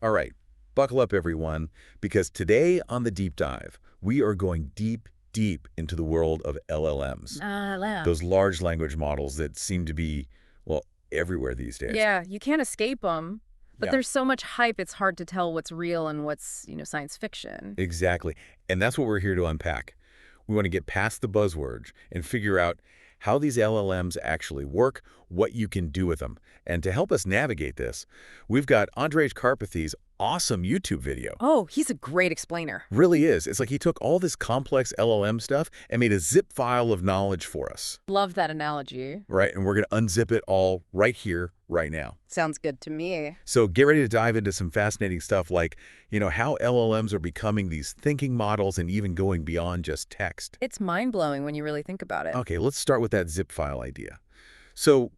All right, buckle up everyone, because today on the deep dive, we are going deep, deep into the world of LLMs, those LLMs. large language models that seem to be, well, everywhere these days. Yeah, you can't escape them. But Yeah, there's so much hype, it's hard to tell what's real and what's science fiction. exactly. And that's what we're here to unpack. We want to get past the buzzwords and figure out how these LLMs actually work, what you can do with them. And to help us navigate this, we've got Andrej Karpathy's awesome YouTube video. Oh, he's a great explainer. Really is. It's like he took all this complex LLM stuff and made a zip file of knowledge for us, Love that analogy. right? And we're going to unzip it all right here, right now. Sounds good to me. So get ready to dive into some fascinating stuff like, how LLMs are becoming these thinking models and even going beyond just text. It's mind-blowing when you really think about it. Okay, let's start with that zip file idea. So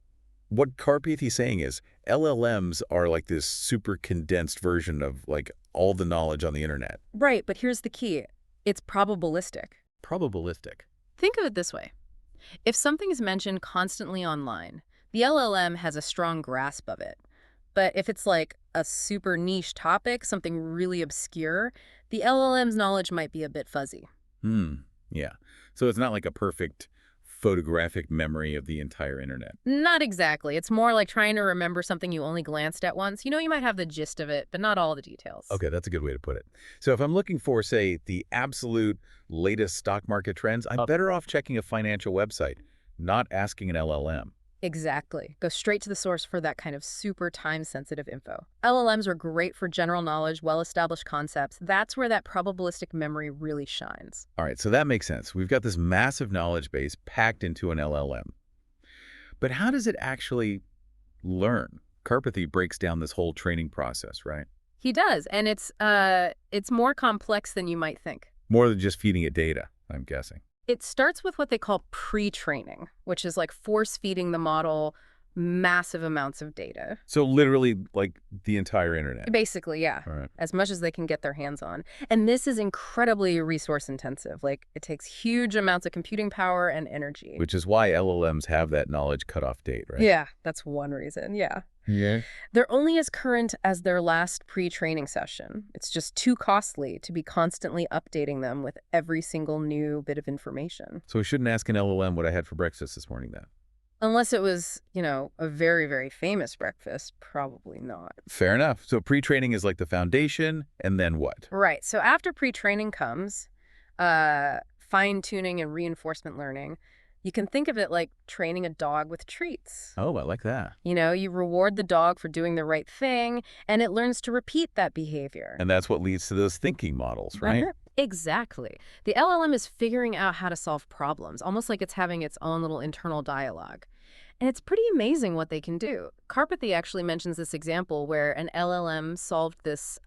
what Karpathy's saying is LLMs are like this super condensed version of like all the knowledge on the internet. Right, but here's the key. It's probabilistic. Probabilistic. Think of it this way. If something is mentioned constantly online, the LLM has a strong grasp of it. But if it's like a super niche topic, something really obscure, the LLM's knowledge might be a bit fuzzy. Yeah. So it's not like a perfect photographic memory of the entire internet. Not exactly. It's more like trying to remember something you only glanced at once. You might have the gist of it, but not all the details. Okay, that's a good way to put it. So if I'm looking for, say, the absolute latest stock market trends, I'm better off checking a financial website, not asking an LLM. Exactly. Go straight to the source for that kind of super time-sensitive info. LLMs are great for general knowledge, well-established concepts. That's where that probabilistic memory really shines. All right, so that makes sense. We've got this massive knowledge base packed into an LLM. But how does it actually learn? Karpathy breaks down this whole training process, right? He does, and it's more complex than you might think. More than just feeding it data, I'm guessing. It starts with what they call pre-training, which is like force-feeding the model massive amounts of data. So literally, like, the entire internet. Basically, yeah, All right. as much as they can get their hands on. And this is incredibly resource intensive. Like, it takes huge amounts of computing power and energy. Which is why LLMs have that knowledge cutoff date, right? Yeah, that's one reason, yeah. Yeah. They're only as current as their last pre-training session. It's just too costly to be constantly updating them with every single new bit of information. So we shouldn't ask an LLM what I had for breakfast this morning then. Unless it was, a very, very famous breakfast, probably not. Fair enough. So pre-training is like the foundation, and then what? Right. So after pre-training comes fine-tuning and reinforcement learning. You can think of it like training a dog with treats. Oh, I like that. You reward the dog for doing the right thing, and it learns to repeat that behavior. And that's what leads to those thinking models, right? Exactly. The LLM is figuring out how to solve problems, almost like it's having its own little internal dialogue. And it's pretty amazing what they can do. Karpathy actually mentions this example where an LLM solved this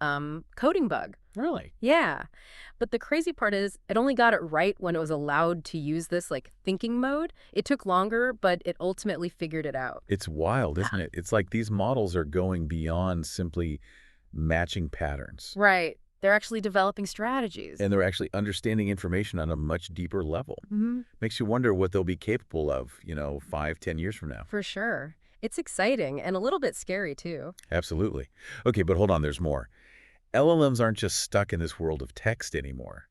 coding bug. Really? Yeah. But the crazy part is it only got it right when it was allowed to use this thinking mode. It took longer, but it ultimately figured it out. It's wild, isn't it? It's like these models are going beyond simply matching patterns. Right. They're actually developing strategies. And they're actually understanding information on a much deeper level. Makes you wonder what they'll be capable of, 5, 10 years from now. For sure. It's exciting and a little bit scary, too. Absolutely. Okay, but hold on, there's more. LLMs aren't just stuck in this world of text anymore.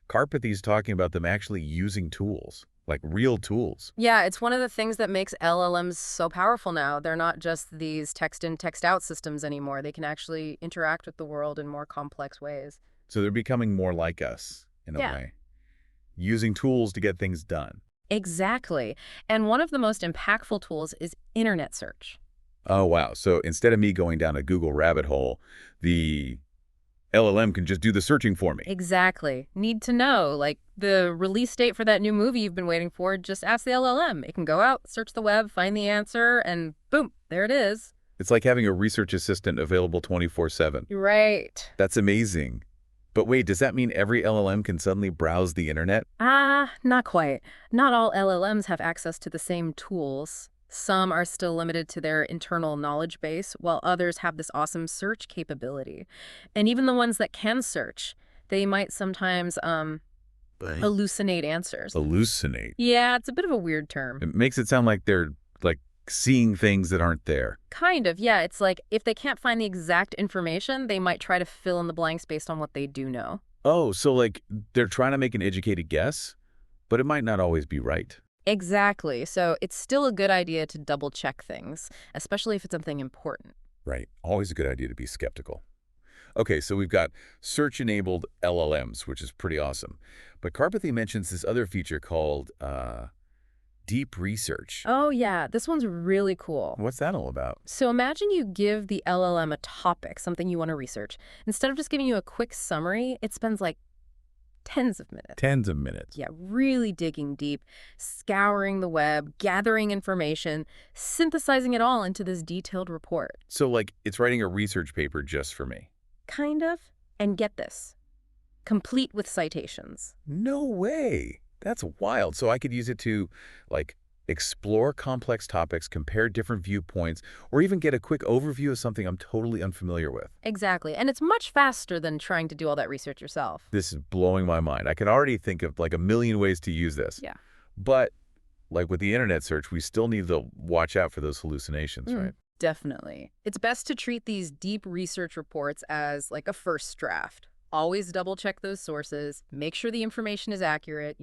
Karpathy's talking about them actually using tools, like real tools. Yeah, it's one of the things that makes LLMs so powerful now. They're not just these text-in, text-out systems anymore. They can actually interact with the world in more complex ways. So they're becoming more like us, in a way. Using tools to get things done. Exactly. And one of the most impactful tools is internet search. Oh, wow. So instead of me going down a Google rabbit hole, the LLM can just do the searching for me. Exactly. Need to know, like the release date for that new movie you've been waiting for, just ask the LLM. It can go out, search the web, find the answer, and boom, there it is. It's like having a research assistant available 24/7. Right. That's amazing. But wait, does that mean every LLM can suddenly browse the internet? Not quite. Not all LLMs have access to the same tools. Some are still limited to their internal knowledge base, while others have this awesome search capability. And even the ones that can search, they might sometimes hallucinate answers. Hallucinate. Yeah, it's a bit of a weird term. It makes it sound like they're like seeing things that aren't there. Kind of, yeah. It's like if they can't find the exact information, they might try to fill in the blanks based on what they do know. Oh, so like they're trying to make an educated guess, but it might not always be right. Exactly. So it's still a good idea to double check things, especially if it's something important. Right. Always a good idea to be skeptical. Okay, so we've got search-enabled LLMs, which is pretty awesome. But Karpathy mentions this other feature called deep research. Oh, yeah. This one's really cool. What's that all about? So imagine you give the LLM a topic, something you want to research. Instead of just giving you a quick summary, it spends like tens of minutes. Tens of minutes. Yeah, really digging deep, scouring the web, gathering information, synthesizing it all into this detailed report. So like it's writing a research paper just for me. Kind of. And get this, complete with citations. No way. That's wild. So I could use it to like explore complex topics, compare different viewpoints, or even get a quick overview of something I'm totally unfamiliar with. Exactly. And it's much faster than trying to do all that research yourself. This is blowing my mind. I can already think of like a million ways to use this. Yeah. But like with the internet search, we still need to watch out for those hallucinations, right? Definitely. It's best to treat these deep research reports as like a first draft. Always double check those sources, make sure the information is accurate,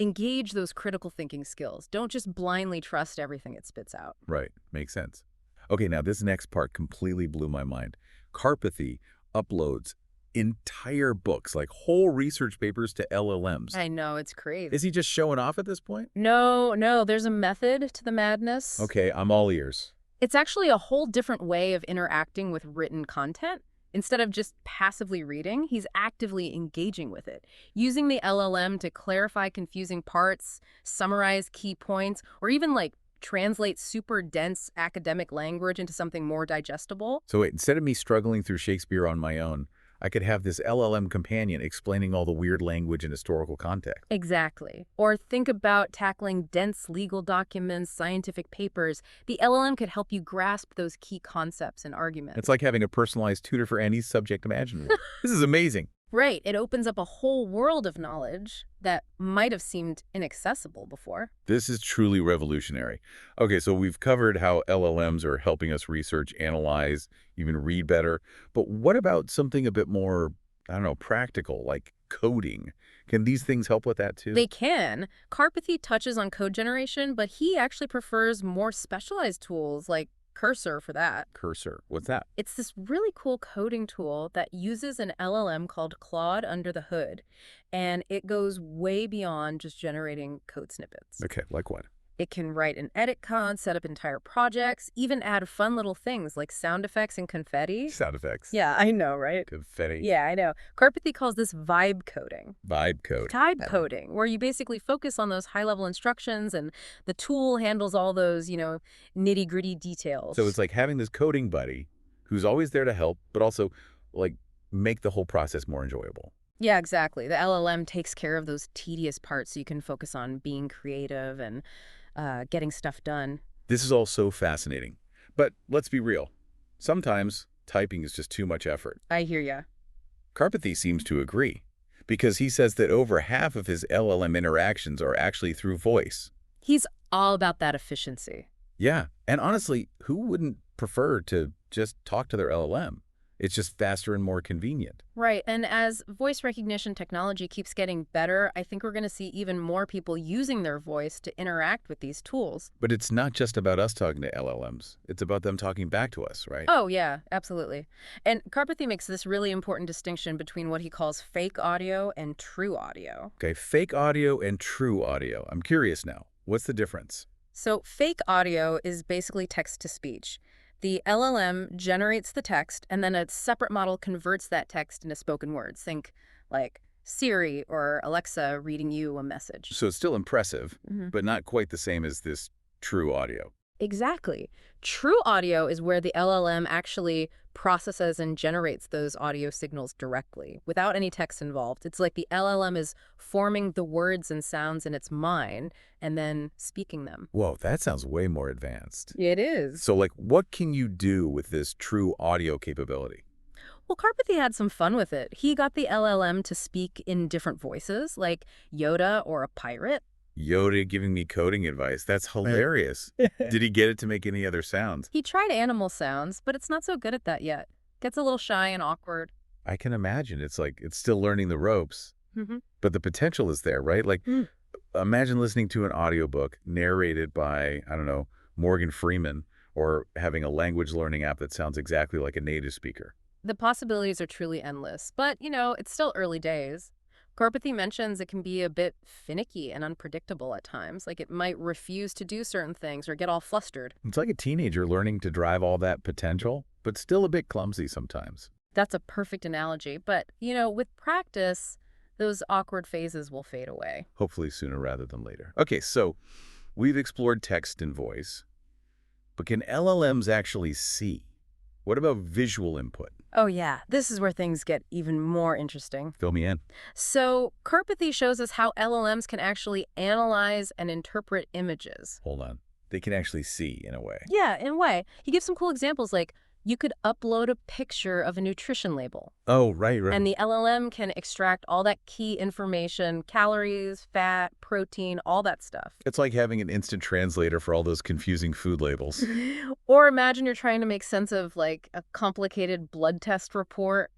engage those critical thinking skills. Don't just blindly trust everything it spits out. Right. Makes sense. Okay, now this next part completely blew my mind. Karpathy uploads entire books, like whole research papers to LLMs. I know, it's crazy. Is he just showing off at this point? No, there's a method to the madness. Okay, I'm all ears. It's actually a whole different way of interacting with written content. Instead of just passively reading, he's actively engaging with it, using the LLM to clarify confusing parts, summarize key points, or even like translate super dense academic language into something more digestible. So wait, instead of me struggling through Shakespeare on my own, I could have this LLM companion explaining all the weird language and historical context. Exactly. Or think about tackling dense legal documents, scientific papers. The LLM could help you grasp those key concepts and arguments. It's like having a personalized tutor for any subject imaginable. This is amazing. Right. It opens up a whole world of knowledge that might have seemed inaccessible before. This is truly revolutionary. Okay, so we've covered how LLMs are helping us research, analyze, even read better. But what about something a bit more, I don't know, practical, like coding? Can these things help with that too? They can. Karpathy touches on code generation, but he actually prefers more specialized tools like Cursor for that. Cursor, what's that? It's this really cool coding tool that uses an LLM called Claude under the hood, and it goes way beyond just generating code snippets. Okay, like what? It can write an edit code, set up entire projects, even add fun little things like sound effects and confetti. Sound effects. Yeah, I know, right? Confetti. Yeah, I know. Karpathy calls this vibe coding. Vibe code. Vibe coding, where you basically focus on those high-level instructions and the tool handles all those, nitty-gritty details. So it's like having this coding buddy who's always there to help, but also like make the whole process more enjoyable. Yeah, exactly. The LLM takes care of those tedious parts so you can focus on being creative and getting stuff done. This is all so fascinating. But let's be real. Sometimes typing is just too much effort. I hear ya. Karpathy seems to agree, because he says that over half of his LLM interactions are actually through voice. He's all about that efficiency. Yeah, and honestly, who wouldn't prefer to just talk to their LLM? It's just faster and more convenient. Right, and as voice recognition technology keeps getting better, I think we're going to see even more people using their voice to interact with these tools. But it's not just about us talking to LLMs. It's about them talking back to us, right? Oh, yeah, absolutely. And Karpathy makes this really important distinction between what he calls fake audio and true audio. Okay, fake audio and true audio. I'm curious now. What's the difference? So fake audio is basically text-to-speech. The LLM generates the text, and then a separate model converts that text into spoken words. Think like Siri or Alexa reading you a message. So it's still impressive, but not quite the same as this true audio. Exactly. True audio is where the LLM actually processes and generates those audio signals directly, without any text involved. It's like the LLM is forming the words and sounds in its mind and then speaking them. Whoa, that sounds way more advanced. It is. So, like, what can you do with this true audio capability? Well, Karpathy had some fun with it. He got the LLM to speak in different voices, like Yoda or a pirate. Yoda giving me coding advice. That's hilarious. Did he get it to make any other sounds? He tried animal sounds, but it's not so good at that yet. Gets a little shy and awkward. I can imagine. It's like it's still learning the ropes, Mm-hmm. but the potential is there, right? Like, imagine listening to an audiobook narrated by, I don't know, Morgan Freeman, or having a language learning app that sounds exactly like a native speaker. The possibilities are truly endless, but, it's still early days. Karpathy mentions it can be a bit finicky and unpredictable at times, like it might refuse to do certain things or get all flustered. It's like a teenager learning to drive all that potential, but still a bit clumsy sometimes. That's a perfect analogy, but, with practice, those awkward phases will fade away. Hopefully sooner rather than later. Okay, so we've explored text and voice, but can LLMs actually see? What about visual input? Oh yeah, this is where things get even more interesting. Fill me in. So, Karpathy shows us how LLMs can actually analyze and interpret images. Hold on. They can actually see in a way. Yeah, in a way. He gives some cool examples like you could upload a picture of a nutrition label, Oh, right, right. and the LLM can extract all that key information, calories, fat, protein, all that stuff. It's like having an instant translator for all those confusing food labels. Or imagine you're trying to make sense of like a complicated blood test report.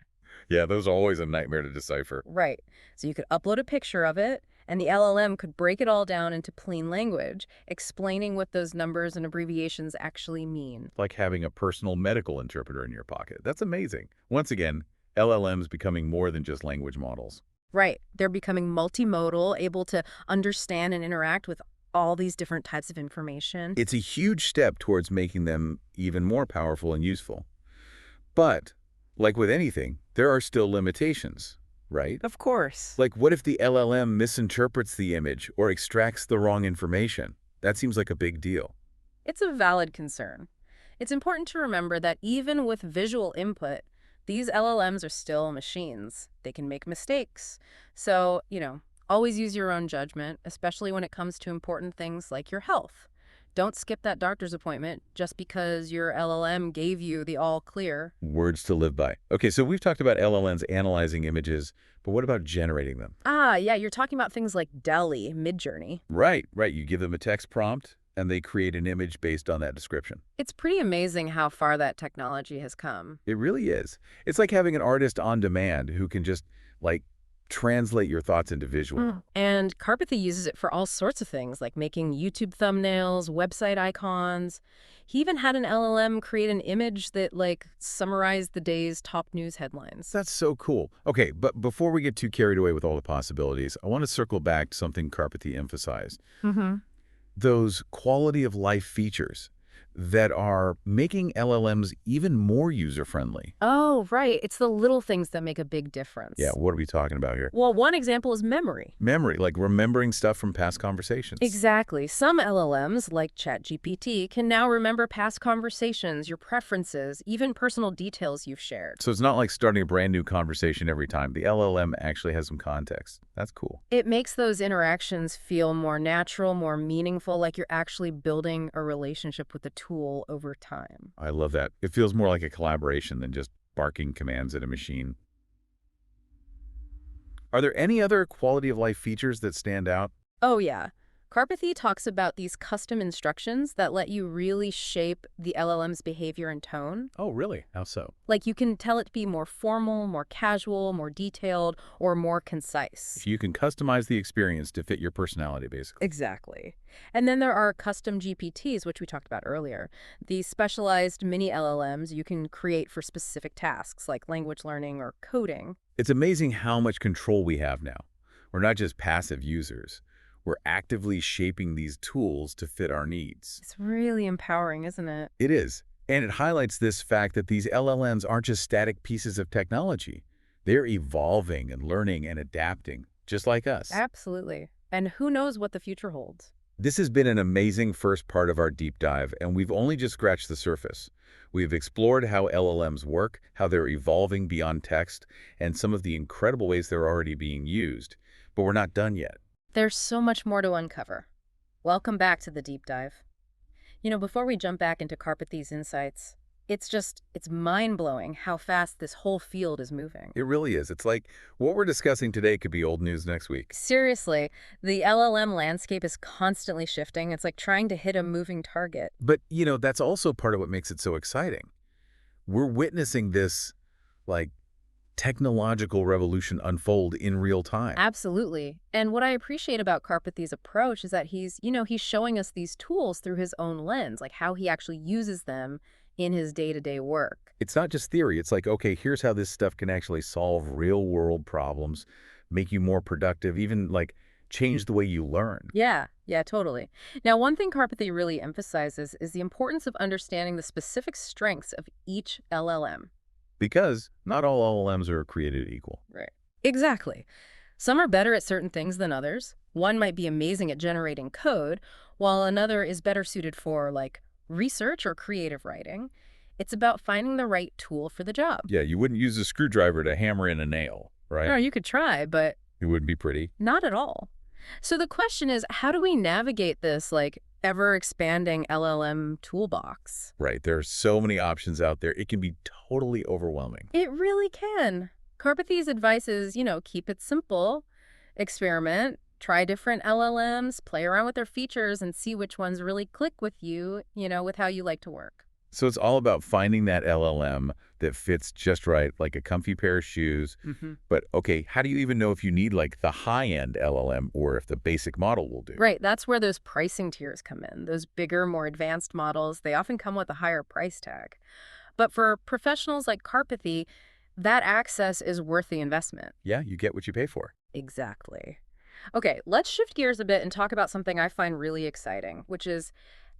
Yeah, those are always a nightmare to decipher. Right. So you could upload a picture of it, and the LLM could break it all down into plain language, explaining what those numbers and abbreviations actually mean. Like having a personal medical interpreter in your pocket. That's amazing. Once again, LLMs becoming more than just language models. Right. They're becoming multimodal, able to understand and interact with all these different types of information. It's a huge step towards making them even more powerful and useful. But, like with anything, there are still limitations, right? Of course. Like, what if the LLM misinterprets the image or extracts the wrong information? That seems like a big deal. It's a valid concern. It's important to remember that even with visual input, these LLMs are still machines. They can make mistakes. So, always use your own judgment, especially when it comes to important things like your health. Don't skip that doctor's appointment just because your LLM gave you the all clear. Words to live by. Okay, so we've talked about LLMs analyzing images, but what about generating them? Ah, yeah, you're talking about things like DALL-E, Midjourney. Right, right. You give them a text prompt, and they create an image based on that description. It's pretty amazing how far that technology has come. It really is. It's like having an artist on demand who can just, like, translate your thoughts into visual. And Karpathy uses it for all sorts of things, like making YouTube thumbnails, website icons. He even had an LLM create an image that, summarized the day's top news headlines. That's so cool. Okay, but before we get too carried away with all the possibilities, I want to circle back to something Karpathy emphasized. Mm-hmm. Those quality of life features that are making LLMs even more user-friendly. Oh, right. It's the little things that make a big difference. Yeah, what are we talking about here? Well, one example is memory. Memory, like remembering stuff from past conversations. Exactly. Some LLMs, like ChatGPT, can now remember past conversations, your preferences, even personal details you've shared. So it's not like starting a brand new conversation every time. The LLM actually has some context. That's cool. It makes those interactions feel more natural, more meaningful, like you're actually building a relationship with the tool over time. I love that. It feels more like a collaboration than just barking commands at a machine. Are there any other quality of life features that stand out? Oh, yeah. Karpathy talks about these custom instructions that let you really shape the LLM's behavior and tone. Oh, really? How so? Like you can tell it to be more formal, more casual, more detailed, or more concise. You can customize the experience to fit your personality, basically. Exactly. And then there are custom GPTs, which we talked about earlier. These specialized mini LLMs you can create for specific tasks like language learning or coding. It's amazing how much control we have now. We're not just passive users. We're actively shaping these tools to fit our needs. It's really empowering, isn't it? It is. And it highlights this fact that these LLMs aren't just static pieces of technology. They're evolving and learning and adapting, just like us. Absolutely. And who knows what the future holds? This has been an amazing first part of our deep dive, and we've only just scratched the surface. We've explored how LLMs work, how they're evolving beyond text, and some of the incredible ways they're already being used. But we're not done yet. There's so much more to uncover. Welcome back to the deep dive. Before we jump back into Karpathy's insights, It's mind-blowing how fast this whole field is moving. It really is. It's like what we're discussing today could be old news next week. Seriously, the LLM landscape is constantly shifting. It's like trying to hit a moving target. But, that's also part of what makes it so exciting. We're witnessing this, like, technological revolution unfold in real time. Absolutely. And what I appreciate about Karpathy's approach is that he's showing us these tools through his own lens, like how he actually uses them in his day-to-day work. It's not just theory. It's like, okay, here's how this stuff can actually solve real-world problems, make you more productive, even, like, change the way you learn. Yeah, totally. Now, one thing Karpathy really emphasizes is the importance of understanding the specific strengths of each LLM. Because not all LLMs are created equal. Right. Exactly. Some are better at certain things than others. One might be amazing at generating code, while another is better suited for, like, research or creative writing. It's about finding the right tool for the job. Yeah, you wouldn't use a screwdriver to hammer in a nail, right? No, you could try, but It wouldn't be pretty. not at all. So the question is, how do we navigate this, like, ever-expanding LLM toolbox? Right, there are so many options out there. It can be totally overwhelming. It really can. Karpathy's advice is, keep it simple, experiment, try different LLMs, play around with their features, and see which ones really click with you, with how you like to work. So it's all about finding that LLM that fits just right, like a comfy pair of shoes. But okay, how do you even know if you need like the high-end LLM or if the basic model will do? Right, that's where those pricing tiers come in. Those bigger, more advanced models, they often come with a higher price tag. But for professionals like Karpathy, that access is worth the investment. Yeah, you get what you pay for. Exactly. Okay, let's shift gears a bit and talk about something I find really exciting, which is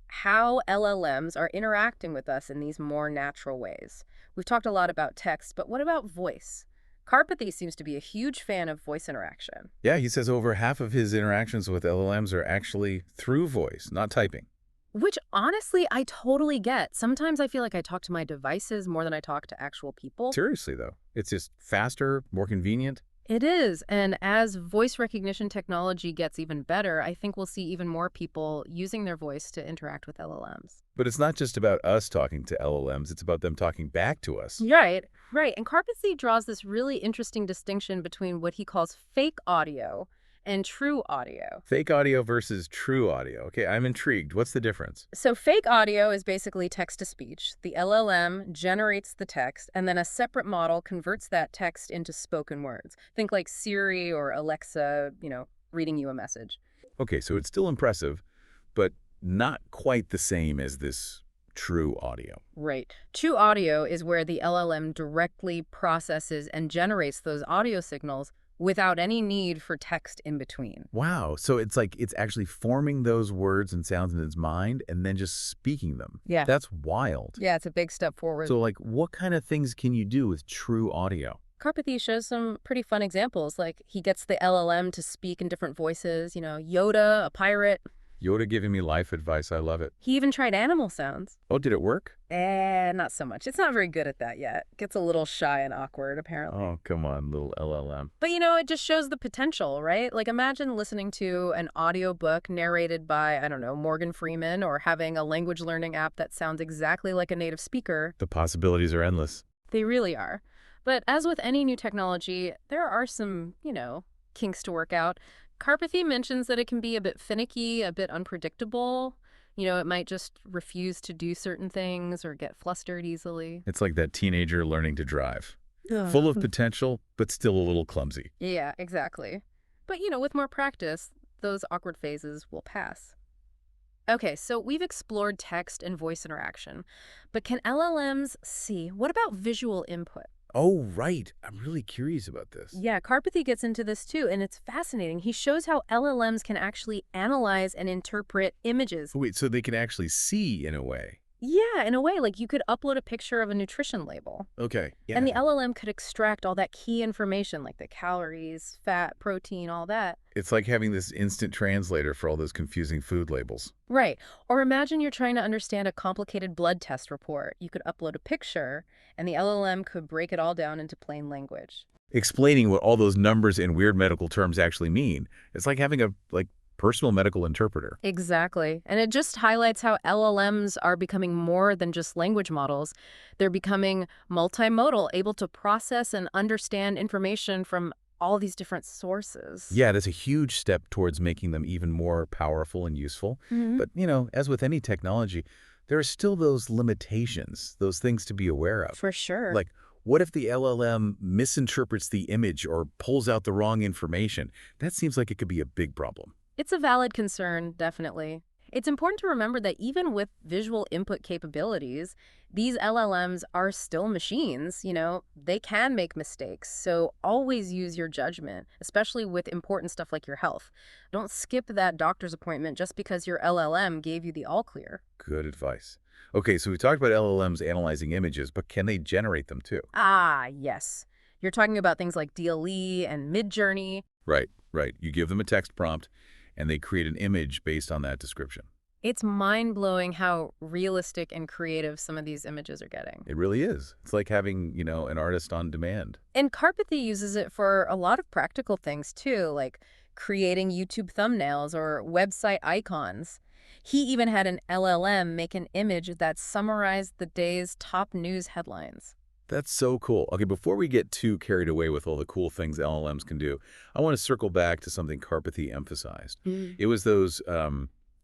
how LLMs are interacting with us in these more natural ways. We've talked a lot about text, but what about voice? Karpathy seems to be a huge fan of voice interaction. Yeah, he says over half of his interactions with LLMs are actually through voice, not typing. Which, honestly, I totally get. Sometimes I feel like I talk to my devices more than I talk to actual people. Seriously, though. It's just faster, more convenient. It is, and as voice recognition technology gets even better, I think we'll see even more people using their voice to interact with LLMs. But it's not just about us talking to LLMs, it's about them talking back to us. Right. And Karpathy draws this really interesting distinction between what he calls fake audio and true audio. Fake audio versus true audio. Okay, I'm intrigued. What's the difference? So fake audio is basically text-to-speech. The LLM generates the text, and then a separate model converts that text into spoken words. Think like Siri or Alexa, reading you a message. Okay, so it's still impressive, but not quite the same as this true audio. Right. True audio is where the LLM directly processes and generates those audio signals without any need for text in between. Wow, so it's like it's actually forming those words and sounds in its mind and then just speaking them. Yeah. That's wild. Yeah, it's a big step forward. So like what kind of things can you do with true audio? Karpathy shows some pretty fun examples, like he gets the LLM to speak in different voices, Yoda, a pirate. Yoda giving me life advice. I love it. He even tried animal sounds. Oh, did it work? Not so much. It's not very good at that yet. Gets a little shy and awkward, apparently. Oh, come on, little LLM. But, it just shows the potential, right? Like, imagine listening to an audiobook narrated by, I don't know, Morgan Freeman, or having a language learning app that sounds exactly like a native speaker. The possibilities are endless. They really are. But as with any new technology, there are some, kinks to work out. Karpathy mentions that it can be a bit finicky, a bit unpredictable. It might just refuse to do certain things or get flustered easily. It's like that teenager learning to drive. Ugh. Full of potential, but still a little clumsy. Yeah, exactly. But, with more practice, those awkward phases will pass. Okay, so we've explored text and voice interaction. But can LLMs see? What about visual input? Oh, right. I'm really curious about this. Yeah, Karpathy gets into this too, and it's fascinating. He shows how LLMs can actually analyze and interpret images. Wait, so they can actually see in a way? Yeah, in a way, like you could upload a picture of a nutrition label. Okay, yeah. And the LLM could extract all that key information, like the calories, fat, protein, all that. It's like having this instant translator for all those confusing food labels. Right. Or imagine you're trying to understand a complicated blood test report. You could upload a picture, and the LLM could break it all down into plain language. Explaining what all those numbers and weird medical terms actually mean. It's like having a, Personal medical interpreter. Exactly. And it just highlights how LLMs are becoming more than just language models. They're becoming multimodal, able to process and understand information from all these different sources. Yeah, that's a huge step towards making them even more powerful and useful. Hmm. But, as with any technology, there are still those limitations, those things to be aware of. For sure. Like, what if the LLM misinterprets the image or pulls out the wrong information? That seems like it could be a big problem. It's a valid concern, definitely. It's important to remember that even with visual input capabilities, these LLMs are still machines. They can make mistakes. So always use your judgment, especially with important stuff like your health. Don't skip that doctor's appointment just because your LLM gave you the all clear. Good advice. Okay, so we talked about LLMs analyzing images, but can they generate them too? Ah, yes. You're talking about things like DLE and Midjourney. Right, right. You give them a text prompt, and they create an image based on that description. It's mind-blowing how realistic and creative some of these images are getting. It really is. It's like having, an artist on demand. And Karpathy uses it for a lot of practical things too, like creating YouTube thumbnails or website icons. He even had an LLM make an image that summarized the day's top news headlines. That's so cool. Okay, before we get too carried away with all the cool things LLMs can do, I want to circle back to something Karpathy emphasized. Mm. It was those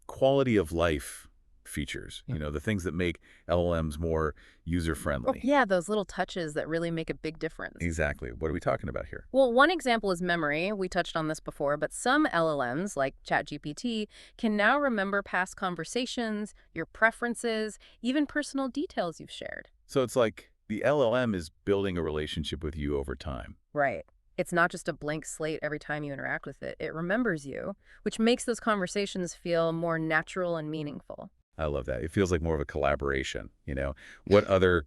quality of life features, the things that make LLMs more Oh, user-friendly. yeah, those little touches that really make a big difference. Exactly. What are we talking about here? Well, one example is memory. We touched on this before, but some LLMs, like ChatGPT, can now remember past conversations, your preferences, even personal details you've shared. So it's like the LLM is building a relationship with you over time. Right. It's not just a blank slate every time you interact with it. It remembers you, which makes those conversations feel more natural and meaningful. I love that. It feels like more of a collaboration. What other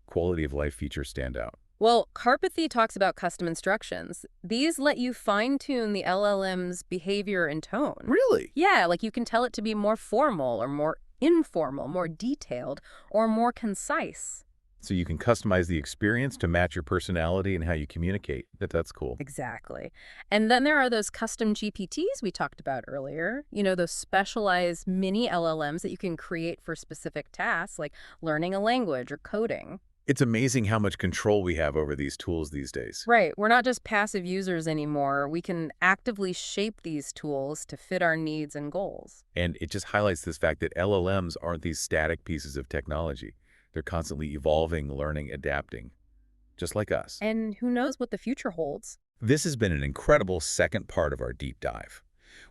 quality of life features stand out? Well, Karpathy talks about custom instructions. These let you fine-tune the LLM's behavior and tone. Really? Yeah, like you can tell it to be more formal or more informal, more detailed, or more concise. So you can customize the experience to match your personality and how you communicate. That's cool. Exactly. And then there are those custom GPTs we talked about earlier, those specialized mini LLMs that you can create for specific tasks like learning a language or coding. It's amazing how much control we have over these tools these days. Right. We're not just passive users anymore. We can actively shape these tools to fit our needs and goals. And it just highlights this fact that LLMs aren't these static pieces of technology. They're constantly evolving, learning, adapting, just like us. And who knows what the future holds? This has been an incredible second part of our deep dive.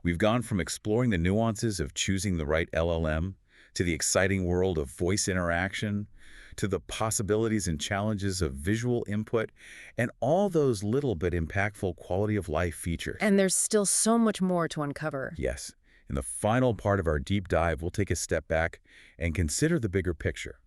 We've gone from exploring the nuances of choosing the right LLM to the exciting world of voice interaction, to the possibilities and challenges of visual input, and all those little but impactful quality of life features. And there's still so much more to uncover. Yes, in the final part of our deep dive, we'll take a step back and consider the bigger picture.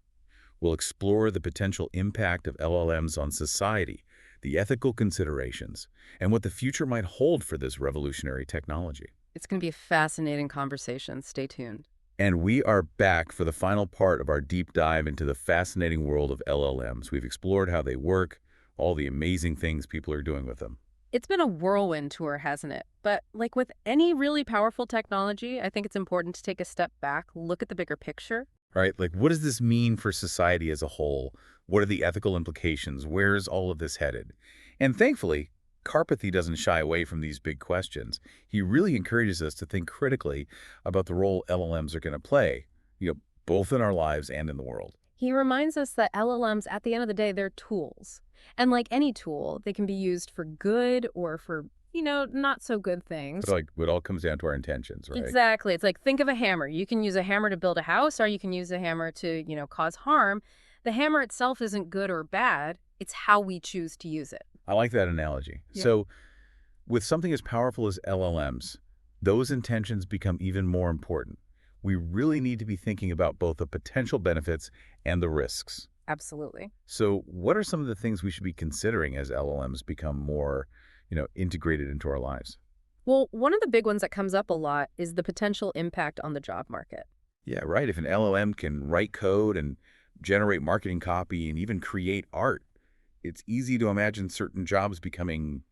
We'll explore the potential impact of LLMs on society, the ethical considerations, and what the future might hold for this revolutionary technology. It's going to be a fascinating conversation. Stay tuned. And we are back for the final part of our deep dive into the fascinating world of LLMs. We've explored how they work, all the amazing things people are doing with them. It's been a whirlwind tour, hasn't it? But like with any really powerful technology, I think it's important to take a step back, look at the bigger picture. Right? Like, what does this mean for society as a whole? What are the ethical implications? Where is all of this headed? And thankfully, Karpathy doesn't shy away from these big questions. He really encourages us to think critically about the role LLMs are going to play, both in our lives and in the world. He reminds us that LLMs, at the end of the day, they're tools. And like any tool, they can be used for good or for, not so good things. But it all comes down to our intentions, right? Exactly. It's like, think of a hammer. You can use a hammer to build a house, or you can use a hammer to, cause harm. The hammer itself isn't good or bad. It's how we choose to use it. I like that analogy. Yeah. So with something as powerful as LLMs, those intentions become even more important. We really need to be thinking about both the potential benefits and the risks. Absolutely. So what are some of the things we should be considering as LLMs become more, integrated into our lives? Well, one of the big ones that comes up a lot is the potential impact on the job market. Yeah, right. If an LLM can write code and generate marketing copy and even create art, it's easy to imagine certain jobs becoming,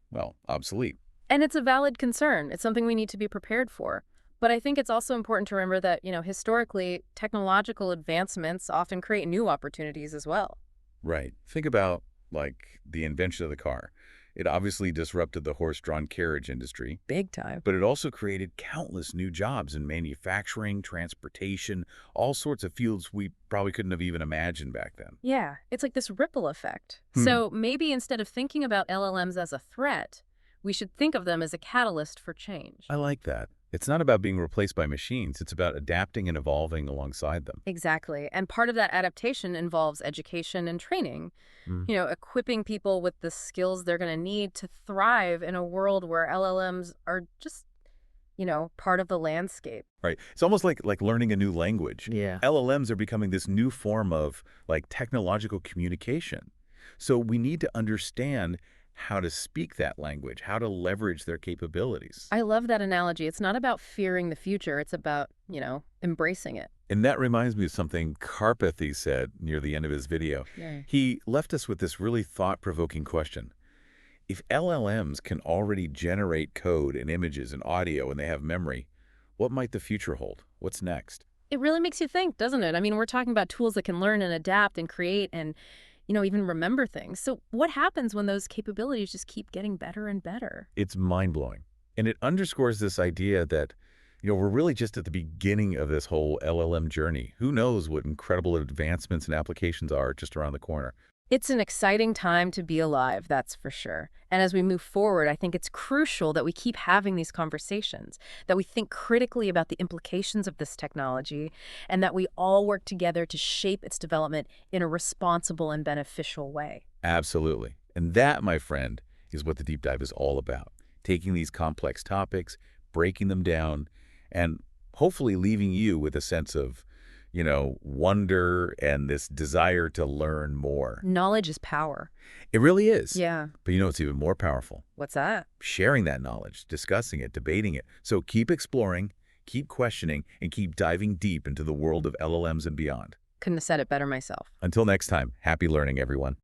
obsolete. And it's a valid concern. It's something we need to be prepared for. But I think it's also important to remember that, historically, technological advancements often create new opportunities as well. Right. Think about, like, the invention of the car. It obviously disrupted the horse-drawn carriage industry, Big time. but it also created countless new jobs in manufacturing, transportation, all sorts of fields we probably couldn't have even imagined back then. Yeah, it's like this ripple effect. Hmm. So maybe instead of thinking about LLMs as a threat, we should think of them as a catalyst for change. I like that. It's not about being replaced by machines. It's about adapting and evolving alongside them. Exactly. And part of that adaptation involves education and training, Hmm. equipping people with the skills they're going to need to thrive in a world where LLMs are just, part of the landscape. Right. It's almost like learning a new language. Yeah. LLMs are becoming this new form of like technological communication. So we need to understand how to speak that language, how to leverage their capabilities. I love that analogy. It's not about fearing the future. It's about, embracing it. And that reminds me of something Karpathy said near the end of his video. Yeah. He left us with this really thought-provoking question. If LLMs can already generate code and images and audio and they have memory, what might the future hold? What's next? It really makes you think, doesn't it? I mean, we're talking about tools that can learn and adapt and create and, even remember things. So what happens when those capabilities just keep getting better and better? It's mind-blowing. And it underscores this idea that, we're really just at the beginning of this whole LLM journey. Who knows what incredible advancements and applications are just around the corner. It's an exciting time to be alive, that's for sure. And as we move forward, I think it's crucial that we keep having these conversations, that we think critically about the implications of this technology, and that we all work together to shape its development in a responsible and beneficial way. Absolutely. And that, my friend, is what the deep dive is all about. Taking these complex topics, breaking them down, and hopefully leaving you with a sense of, wonder and this desire to learn more. Knowledge is power. It really is. Yeah. But it's even more powerful. What's that? Sharing that knowledge, discussing it, debating it. So keep exploring, keep questioning, and keep diving deep into the world of LLMs and beyond. Couldn't have said it better myself. Until next time, happy learning, everyone.